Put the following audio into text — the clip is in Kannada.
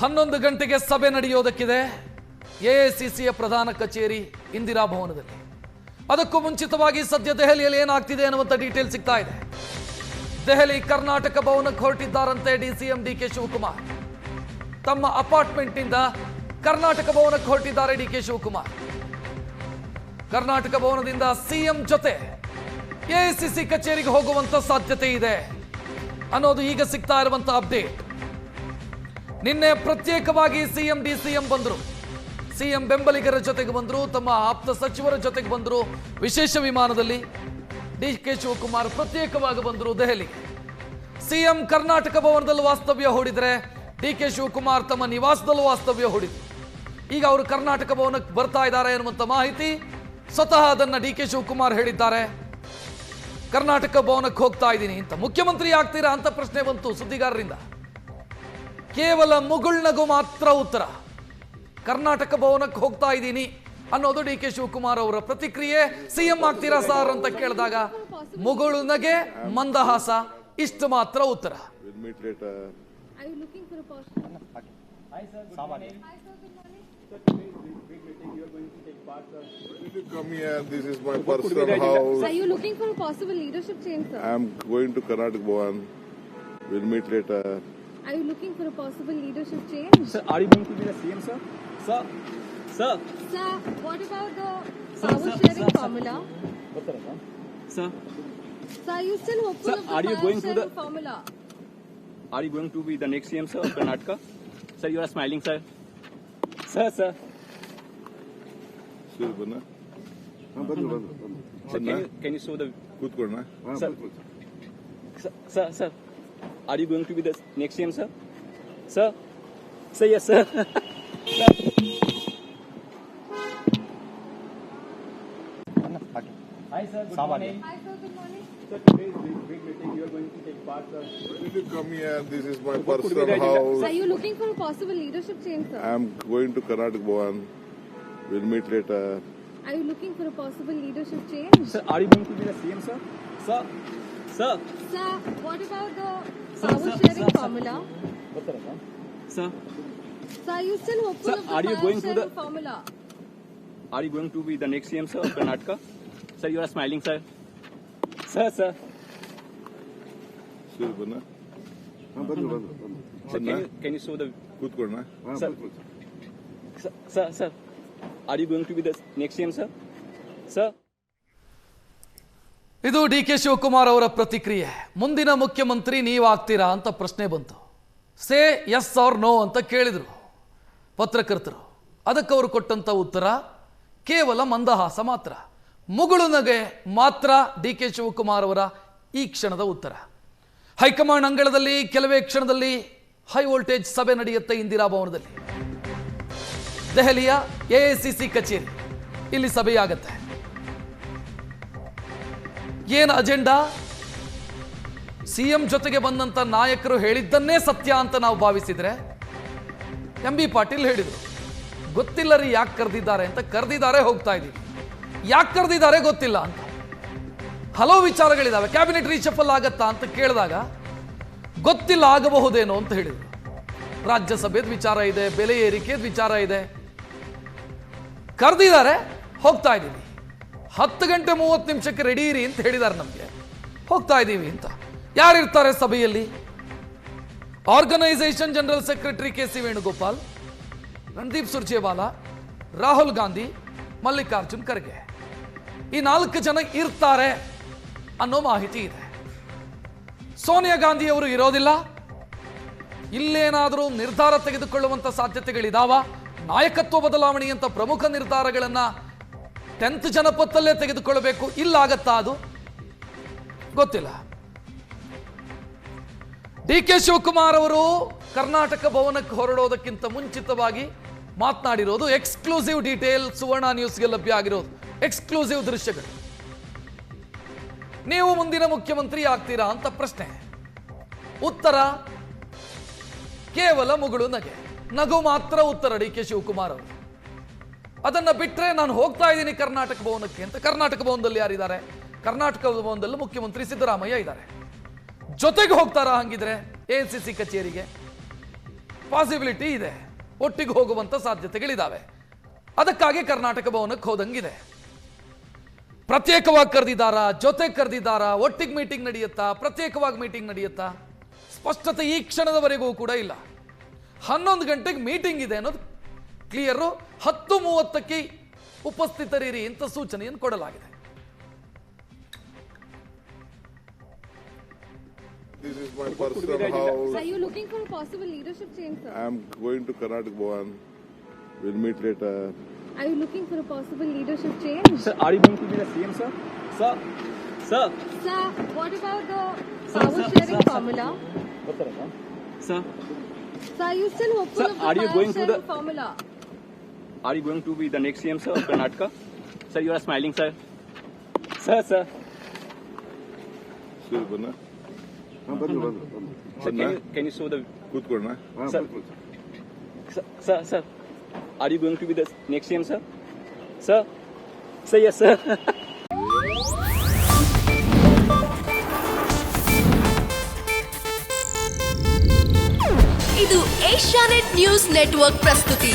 11 ಗಂಟೆಗೆ ಸಭೆ ನಡೆಯೋದಕ್ಕಿದೆ ಎಐಸಿಸಿಯ ಪ್ರಧಾನ ಕಚೇರಿ ಇಂದಿರಾ ಭವನದಲ್ಲಿ. ಅದಕ್ಕೂ ಮುಂಚಿತವಾಗಿ ಸದ್ಯ ದೆಹಲಿಯಲ್ಲಿ ಏನಾಗ್ತಿದೆ ಅನ್ನುವಂಥ ಡೀಟೇಲ್ ಸಿಗ್ತಾ ಇದೆ. ದೆಹಲಿ ಕರ್ನಾಟಕ ಭವನಕ್ಕೆ ಹೊರಟಿದ್ದಾರಂತೆ ಡಿಸಿಎಂ ಡಿಕೆ ಶಿವಕುಮಾರ್. ತಮ್ಮ ಅಪಾರ್ಟ್ಮೆಂಟ್ನಿಂದ ಕರ್ನಾಟಕ ಭವನಕ್ಕೆ ಹೊರಟಿದ್ದಾರೆ ಡಿಕೆ ಶಿವಕುಮಾರ್. ಕರ್ನಾಟಕ ಭವನದಿಂದ ಸಿಎಂ ಜೊತೆ ಎಐಸಿಸಿ ಕಚೇರಿಗೆ ಹೋಗುವಂತ ಸಾಧ್ಯತೆ ಇದೆ ಅನ್ನೋದು ಈಗ ಸಿಗ್ತಾ ಇರುವಂತ ಅಪ್ಡೇಟ್. ನಿನ್ನೆ ಪ್ರತ್ಯೇಕವಾಗಿ ಸಿಎಂ ಡಿಸಿಎಂ ಬಂದರು. ಸಿಎಂ ಬೆಂಬಲಿಗರ ಜೊತೆಗೆ ಬಂದರು, ತಮ್ಮ ಆಪ್ತ ಸಚಿವರ ಜೊತೆಗೆ ಬಂದರು ವಿಶೇಷ ವಿಮಾನದಲ್ಲಿ. ಡಿಕೆ ಶಿವಕುಮಾರ್ ಪ್ರತ್ಯೇಕವಾಗಿ ಬಂದರು ದೆಹಲಿಗೆ. ಸಿಎಂ ಕರ್ನಾಟಕ ಭವನದಲ್ಲಿ ವಾಸ್ತವ್ಯ ಹೂಡಿದರೆ ಡಿಕೆ ಶಿವಕುಮಾರ್ ತಮ್ಮ ನಿವಾಸದಲ್ಲೂ ವಾಸ್ತವ್ಯ ಹೂಡಿದ್ರು. ಈಗ ಅವರು ಕರ್ನಾಟಕ ಭವನಕ್ಕೆ ಬರ್ತಾ ಇದ್ದಾರೆ ಅನ್ನುವಂಥ ಮಾಹಿತಿ. ಸ್ವತಃ ಅದನ್ನ ಡಿಕೆ ಶಿವಕುಮಾರ್ ಹೇಳಿದ್ದಾರೆ. ಕರ್ನಾಟಕ ಭವನಕ್ಕೆ ಹೋಗ್ತಾ ಇದ್ದೀನಿ ಅಂತ. ಮುಖ್ಯಮಂತ್ರಿ ಆಗ್ತೀರಾ ಅಂತ ಪ್ರಶ್ನೆ ಬಂತು ಸುದ್ದಿಗಾರರಿಂದ. ಕೇವಲ ಮುಗುಳ್ನಗು ಮಾತ್ರ ಉತ್ತರ. ಕರ್ನಾಟಕ ಭವನಕ್ಕೆ ಹೋಗ್ತಾ ಇದ್ದೀನಿ ಅನ್ನೋದು ಡಿಕೆ ಶಿವಕುಮಾರ್ ಅವರ ಪ್ರತಿಕ್ರಿಯೆ. ಸಿಎಂ ಆಗ್ತೀರಾ ಸರ್ ಅಂತ ಕೇಳಿದಾಗ ಮುಗುಳ್ನಗೆ ಮಂದಹಾಸ, ಇಷ್ಟು ಮಾತ್ರ ಉತ್ತರ. Come here. This is my personal house. Are you looking for a possible leadership change, sir? I am going to Karnataka Bhavan. We'll meet later. Are you looking for a possible leadership change? Sir, are you going to be the CM, sir? Sir? Sir, what about the power sharing formula? Sir? Sir, are you still hopeful Sir, of the are you power going to sharing the- formula? Are you going to be the next CM, sir, of Karnataka? Sir, you are smiling, sir. Sir. Sir, bana. Sir, can you show the... ಕೂತ್ಕೊಳ್ಳೋಣ. Sir. Are you going to be the next CM, sir? Sir? Say yes, sir. Hi, sir. Good morning. Hi, sir. Good morning. Sir, today is big meeting. You are going to take part, sir. Will you come here? This is my What could be personal the agenda? house. Sir, are you looking for a possible leadership change, sir? I am going to Karnataka Bhavan. We'll meet later. Are you looking for a possible leadership change? Sir, are you going to be the CM, sir? Sir? Sir, what about the power sharing formula? Sir? Sir, are you still hopeful Sir, of the are you power going to sharing the- formula? Are you going to be the next CM, sir, of Karnataka? Sir, you are smiling, sir. Sir. Sir, ಬನ್ನ. Sir, can you show the... ಕೂತ್ಕೊಳ್ಳೋಣ. Sir. Are you going to be the next CM, sir? Sir? ಇದು ಡಿಕೆ ಶಿವಕುಮಾರ್ ಅವರ ಪ್ರತಿಕ್ರಿಯೆ. ಮುಂದಿನ ಮುಖ್ಯಮಂತ್ರಿ ನೀವಾಗ್ತೀರಾ ಅಂತ ಪ್ರಶ್ನೆ ಬಂತು. ಸೇ ಎಸ್ ಆರ್ ನೋ ಅಂತ ಕೇಳಿದರು ಪತ್ರಕರ್ತರು. ಅದಕ್ಕೆ ಅವರು ಕೊಟ್ಟಂತ ಉತ್ತರ ಕೇವಲ ಮಂದಹಾಸ ಮಾತ್ರ, ಮುಗುಳುನಗೆ ಮಾತ್ರ. ಡಿಕೆ ಶಿವಕುಮಾರ್ ಅವರ ಈ ಕ್ಷಣದ ಉತ್ತರ. ಹೈಕಮಾಂಡ್ ಅಂಗಳದಲ್ಲಿ ಕೆಲವೇ ಕ್ಷಣದಲ್ಲಿ ಹೈ ವೋಲ್ಟೇಜ್ ಸಭೆ ನಡೆಯುತ್ತೆ ಇಂದಿರಾ ಭವನದಲ್ಲಿ. ದೆಹಲಿಯ ಎಐಸಿಸಿ ಕಚೇರಿ, ಇಲ್ಲಿ ಸಭೆಯಾಗತ್ತೆ. ಏನು ಅಜೆಂಡಾ? ಸಿಎಂ ಜೊತೆಗೆ ಬಂದಂತ ನಾಯಕರು ಹೇಳಿದ್ದನ್ನೇ ಸತ್ಯ ಅಂತ ನಾವು ಭಾವಿಸಿದ್ರೆ, ಎಂ ಬಿ ಪಾಟೀಲ್ ಹೇಳಿದರು ಗೊತ್ತಿಲ್ಲ ರೀ ಯಾಕೆ ಕರೆದಿದ್ದಾರೆ ಅಂತ. ಕರೆದಿದ್ದಾರೆ, ಹೋಗ್ತಾ ಇದ್ದೀವಿ. ಯಾಕೆ ಕರೆದಿದ್ದಾರೆ ಗೊತ್ತಿಲ್ಲ ಅಂತ. ಹಲವು ವಿಚಾರಗಳಿದ್ದಾವೆ. ಕ್ಯಾಬಿನೆಟ್ ರೀಶಫಲ್ ಆಗತ್ತಾ ಅಂತ ಕೇಳಿದಾಗ ಗೊತ್ತಿಲ್ಲ, ಆಗಬಹುದೇನೋ ಅಂತ ಹೇಳಿದರು. ರಾಜ್ಯಸಭೆದ ವಿಚಾರ ಇದೆ, ಬೆಲೆ ಏರಿಕೆದ ವಿಚಾರ ಇದೆ. ಕರೆದಿದ್ದಾರೆ, ಹೋಗ್ತಾ ಇದ್ದೀವಿ. 10:30 ರೆಡಿ ಇರಿ ಅಂತ ಹೇಳಿದ್ದಾರೆ ನಮಗೆ. ಹೋಗ್ತಾ ಇದ್ದೀವಿ ಅಂತ. ಯಾರಿರ್ತಾರೆ ಸಭೆಯಲ್ಲಿ? Organisation general secretary K C Venugopal, Randeep Surjewala, Rahul Gandhi, Mallikarjun Kharge, ಈ 4 ಜನ ಇರ್ತಾರೆ ಅನ್ನೋ ಮಾಹಿತಿ ಇದೆ. ಸೋನಿಯಾ ಗಾಂಧಿ ಅವರು ಇರೋದಿಲ್ಲ. ಇಲ್ಲೇನಾದರೂ ನಿರ್ಧಾರ ತೆಗೆದುಕೊಳ್ಳುವಂತ ಸಾಧ್ಯತೆಗಳಿದಾವ? ನಾಯಕತ್ವ ಬದಲಾವಣೆ ಅಂತ ಪ್ರಮುಖ ನಿರ್ಧಾರಗಳನ್ನ 10th ಜನಪದಲ್ಲೇ ತೆಗೆದುಕೊಳ್ಳಬೇಕು. ಇಲ್ಲಾಗತ್ತಾ? ಅದು ಗೊತ್ತಿಲ್ಲ. ಡಿಕೆ ಶಿವಕುಮಾರ್ ಅವರು ಕರ್ನಾಟಕ ಭವನಕ್ಕೆ ಹೊರಡೋದಕ್ಕಿಂತ ಮುಂಚಿತವಾಗಿ ಮಾತನಾಡಿರೋದು ಎಕ್ಸ್ಕ್ಲೂಸಿವ್ ಡೀಟೇಲ್ ಸುವರ್ಣ ನ್ಯೂಸ್ಗೆ ಲಭ್ಯ ಆಗಿರೋದು. ಎಕ್ಸ್ಕ್ಲೂಸಿವ್ ದೃಶ್ಯಗಳು. ನೀವು ಮುಂದಿನ ಮುಖ್ಯಮಂತ್ರಿ ಆಗ್ತೀರಾ ಅಂತ ಪ್ರಶ್ನೆ. ಉತ್ತರ ಕೇವಲ ಮುಗುಳು ನಗೆ, ನಗು ಮಾತ್ರ ಉತ್ತರ ಡಿಕೆ ಶಿವಕುಮಾರ್ ಅವರು. ಅದನ್ನ ಬಿಟ್ಟರೆ ನಾನು ಹೋಗ್ತಾ ಇದ್ದೀನಿ ಕರ್ನಾಟಕ ಭವನಕ್ಕೆ ಅಂತ. ಕರ್ನಾಟಕ ಭವನದಲ್ಲಿ ಯಾರಿದ್ದಾರೆ? ಕರ್ನಾಟಕ ಭವನದಲ್ಲಿ ಮುಖ್ಯಮಂತ್ರಿ ಸಿದ್ದರಾಮಯ್ಯ ಇದ್ದಾರೆ. ಜೊತೆಗೆ ಹೋಗ್ತಾರಾ ಹಂಗಿದ್ರೆ ಎಐಸಿಸಿ ಕಚೇರಿಗೆ? ಪಾಸಿಬಿಲಿಟಿ ಇದೆ, ಒಟ್ಟಿಗೆ ಹೋಗುವಂತ ಸಾಧ್ಯತೆಗಳಿದ್ದಾವೆ. ಅದಕ್ಕಾಗಿ ಕರ್ನಾಟಕ ಭವನಕ್ಕೆ ಹೋದಂಗಿದೆ. ಪ್ರತ್ಯೇಕವಾಗಿ ಕರೆದಿದ್ದಾರಾ, ಜೊತೆಗೆ ಕರೆದಿದ್ದಾರಾ, ಒಟ್ಟಿಗೆ ಮೀಟಿಂಗ್ ನಡೆಯುತ್ತಾ, ಪ್ರತ್ಯೇಕವಾಗಿ ಮೀಟಿಂಗ್ ನಡೆಯುತ್ತಾ, ಸ್ಪಷ್ಟತೆ ಈ ಕ್ಷಣದವರೆಗೂ ಕೂಡ ಇಲ್ಲ. 11 ಗಂಟೆಗೆ ಮೀಟಿಂಗ್ ಇದೆ ಅನ್ನೋದು ಕ್ಲಿಯರು. 10:30ಕ್ಕೆ ಉಪಸ್ಥಿತರಿರಿ ಅಂತ ಸೂಚನೆಯನ್ನು ಕೊಡಲಾಗಿದೆ. This is my personal house. Are you looking for a possible leadership change, sir? I'm going to Karnataka Bhavan. We'll meet later. Are you looking for a possible leadership change? Sir, are you going to be the CM, sir? Sir, sir, Sir, what about the power sharing formula? sir, Sir, are you still hopeful Sir, of the are you power going to sharing the- formula? are you going to be the next CM, sir, of Karnataka? Sir, you are smiling, sir. Sir, sir, Sir, bana. sir, can you show the ಕೂತ್ಕೊಳ್ಳೋಣ. sir, sir, sir, are you going to be the next CM, sir? Sir, say yes, sir. ಇದು ಏಷ್ಯಾನೆಟ್ ನ್ಯೂಸ್ ನೆಟ್ವರ್ಕ್ ಪ್ರಸ್ತುತಿ.